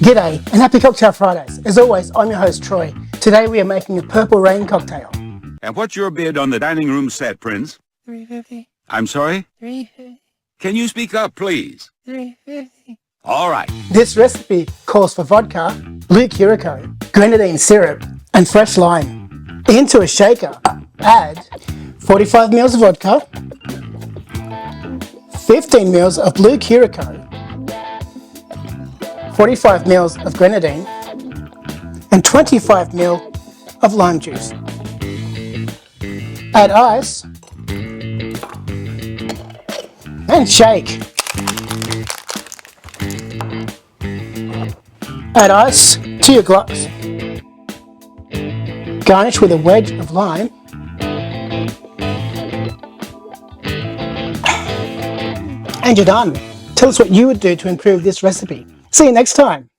G'day and happy Cocktail Fridays. As always, I'm your host Troy. Today we are making a Purple Rain cocktail. And what's your bid on the dining room set, Prince? $3.50. I'm sorry? $3.50. Can you speak up, please? $3.50. All right. This recipe calls for vodka, blue curaçao, grenadine syrup and fresh lime. Into a shaker, add 45 ml of vodka, 15 ml of blue curaçao, 45 ml of grenadine and 25 ml of lime juice. Add ice and shake. Add ice to your glass. Garnish with a wedge of lime. And you're done. Tell us what you would do to improve this recipe. See you next time.